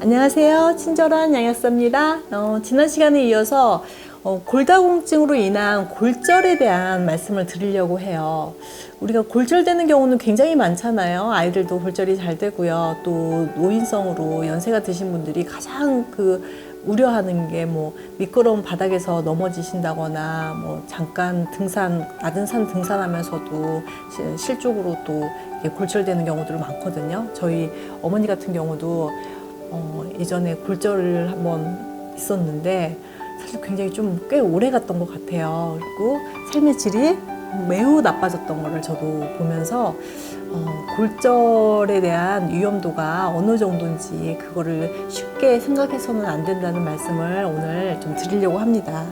안녕하세요. 친절한 양약사입니다. 지난 시간에 이어서 골다공증으로 인한 골절에 대한 말씀을 드리려고 해요. 우리가 골절되는 경우는 굉장히 많잖아요. 아이들도 골절이 잘 되고요. 또 노인성으로 연세가 드신 분들이 가장 우려하는 게 미끄러운 바닥에서 넘어지신다거나 잠깐 낮은 산 등산하면서도 실족으로 또 골절되는 경우들이 많거든요. 저희 어머니 같은 경우도 예전에 골절을 한번 있었는데 사실 굉장히 좀 꽤 오래 갔던 것 같아요. 그리고 삶의 질이 매우 나빠졌던 거를 저도 보면서 골절에 대한 위험도가 어느 정도인지 그거를 쉽게 생각해서는 안 된다는 말씀을 오늘 좀 드리려고 합니다.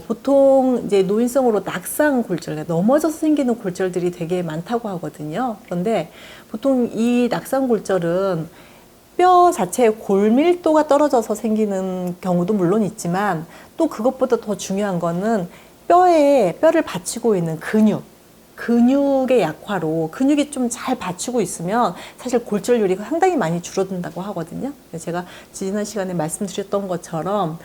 보통 이제 노인성으로 낙상 골절, 넘어져서 생기는 골절들이 되게 많다고 하거든요. 그런데 보통 이 낙상 골절은 뼈 자체의 골밀도가 떨어져서 생기는 경우도 물론 있지만 또 그것보다 더 중요한 거는 뼈를 받치고 있는 근육의 약화로 근육이 좀 잘 받치고 있으면 사실 골절률이 상당히 많이 줄어든다고 하거든요. 제가 지난 시간에 말씀드렸던 것처럼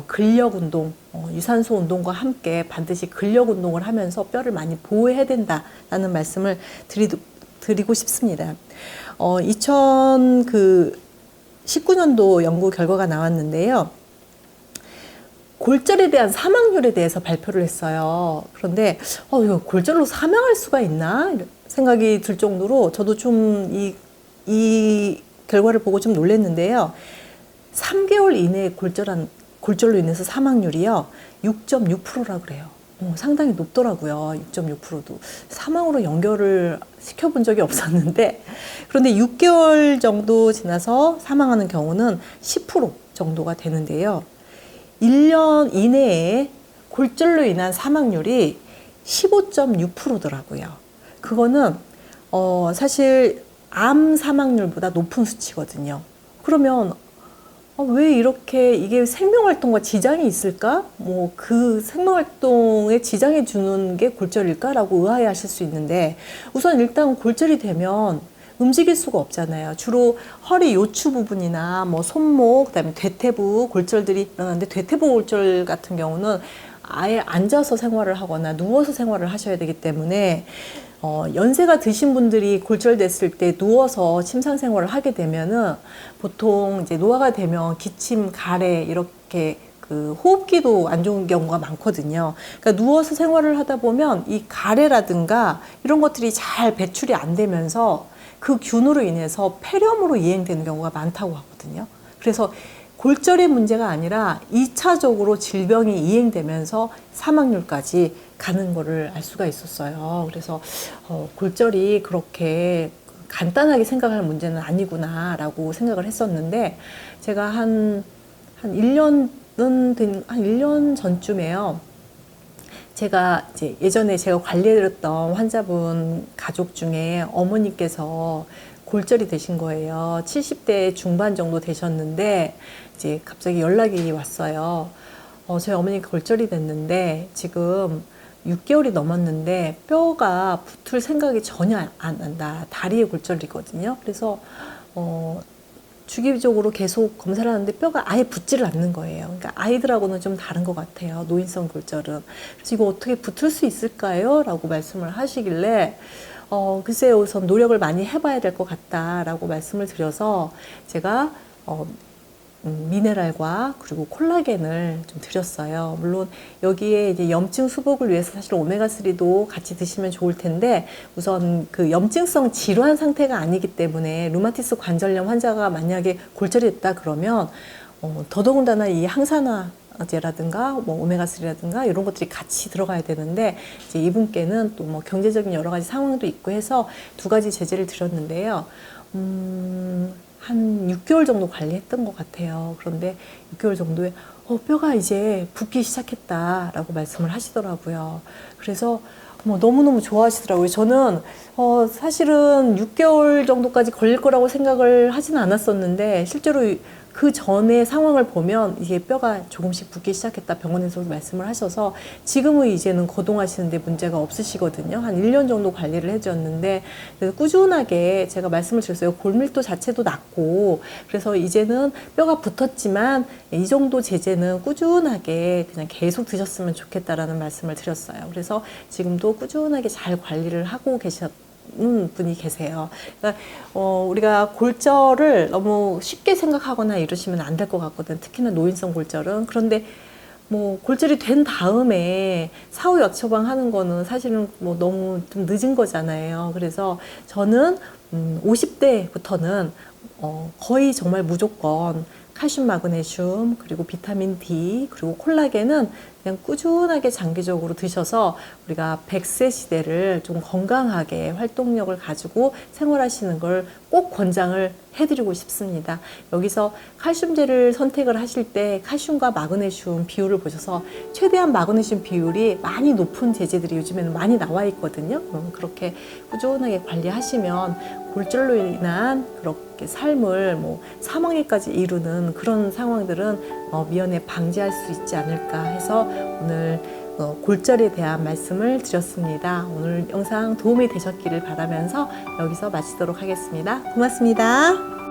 근력 운동, 유산소 운동과 함께 반드시 근력 운동을 하면서 뼈를 많이 보호해야 된다라는 말씀을 드리고 싶습니다. 2019년도 연구 결과가 나왔는데요. 골절에 대한 사망률에 대해서 발표를 했어요. 그런데 이거 골절로 사망할 수가 있나 생각이 들 정도로 저도 좀 이 결과를 보고 좀 놀랐는데요. 3개월 이내에 골절로 인해서 사망률이요 6.6%라 그래요. 상당히 높더라고요. 6.6%도 사망으로 연결을 시켜본 적이 없었는데, 그런데 6개월 정도 지나서 사망하는 경우는 10% 정도가 되는데요. 1년 이내에 골절로 인한 사망률이 15.6%더라고요. 그거는 사실 암 사망률보다 높은 수치거든요. 그러면 왜 이렇게 이게 생명활동과 지장이 있을까? 그 생명활동에 지장을 주는 게 골절일까라고 의아해하실 수 있는데, 우선 일단 골절이 되면 움직일 수가 없잖아요. 주로 허리 요추 부분이나 손목, 그다음에 대퇴부 골절들이 일어나는데, 대퇴부 골절 같은 경우는 아예 앉아서 생활을 하거나 누워서 생활을 하셔야 되기 때문에 연세가 드신 분들이 골절됐을 때 누워서 침상 생활을 하게 되면은 보통 이제 노화가 되면 기침, 가래 이렇게 호흡기도 안 좋은 경우가 많거든요. 그러니까 누워서 생활을 하다 보면 이 가래라든가 이런 것들이 잘 배출이 안 되면서 그 균으로 인해서 폐렴으로 이행되는 경우가 많다고 하거든요. 그래서 골절의 문제가 아니라 2차적으로 질병이 이행되면서 사망률까지 가는 거를 알 수가 있었어요. 그래서 골절이 그렇게 간단하게 생각할 문제는 아니구나라고 생각을 했었는데, 제가 한 1년 전쯤에요. 제가 이제 예전에 제가 관리해드렸던 환자분 가족 중에 어머니께서 골절이 되신 거예요. 70대 중반 정도 되셨는데 이제 갑자기 연락이 왔어요. 저희 어머니가 골절이 됐는데 지금 6개월이 넘었는데 뼈가 붙을 생각이 전혀 안 난다. 다리에 골절이거든요. 그래서 주기적으로 계속 검사를 하는데 뼈가 아예 붙지를 않는 거예요. 그러니까 아이들하고는 좀 다른 것 같아요. 노인성 골절은. 그래서 이거 어떻게 붙을 수 있을까요? 라고 말씀을 하시길래 글쎄요, 우선 노력을 많이 해봐야 될 것 같다라고 말씀을 드려서 제가 미네랄과 그리고 콜라겐을 좀 드렸어요. 물론 여기에 이제 염증 수복을 위해서 사실 오메가3도 같이 드시면 좋을 텐데, 우선 그 염증성 질환 상태가 아니기 때문에 루마티스 관절염 환자가 만약에 골절이 됐다 그러면 더더군다나 이 항산화제라든가 오메가3라든가 이런 것들이 같이 들어가야 되는데, 이제 이분께는 또 경제적인 여러 가지 상황도 있고 해서 2가지 제재를 드렸는데요. 한 6개월 정도 관리했던 것 같아요. 그런데 6개월 정도에 뼈가 이제 붓기 시작했다라고 말씀을 하시더라고요. 그래서 너무너무 좋아하시더라고요. 저는 사실은 6개월 정도까지 걸릴 거라고 생각을 하지는 않았었는데 실제로 그 전에 상황을 보면 이게 뼈가 조금씩 붓기 시작했다 병원에서도 말씀을 하셔서 지금은 이제는 거동하시는데 문제가 없으시거든요. 한 1년 정도 관리를 해주었는데 그래서 꾸준하게 제가 말씀을 드렸어요. 골밀도 자체도 낮고 그래서 이제는 뼈가 붙었지만 이 정도 제재는 꾸준하게 그냥 계속 드셨으면 좋겠다라는 말씀을 드렸어요. 그래서 지금도 꾸준하게 잘 관리를 하고 계셨는 분이 계세요. 그러니까 우리가 골절을 너무 쉽게 생각하거나 이러시면 안 될 것 같거든. 특히나 노인성 골절은. 그런데 뭐 골절이 된 다음에 사후 약 처방하는 거는 사실은 뭐 너무 좀 늦은 거잖아요. 그래서 저는 50대부터는 거의 정말 무조건 칼슘, 마그네슘, 그리고 비타민 D, 그리고 콜라겐은 그냥 꾸준하게 장기적으로 드셔서 우리가 100세 시대를 좀 건강하게 활동력을 가지고 생활하시는 걸 꼭 권장을 해드리고 싶습니다. 여기서 칼슘제를 선택을 하실 때 칼슘과 마그네슘 비율을 보셔서 최대한 마그네슘 비율이 많이 높은 제제들이 요즘에는 많이 나와 있거든요. 그렇게 꾸준하게 관리하시면 골절로 인한 그렇게 삶을 뭐 사망에까지 이루는 그런 상황들은 미연에 방지할 수 있지 않을까 해서 오늘 골절에 대한 말씀을 드렸습니다. 오늘 영상 도움이 되셨기를 바라면서 여기서 마치도록 하겠습니다. 고맙습니다.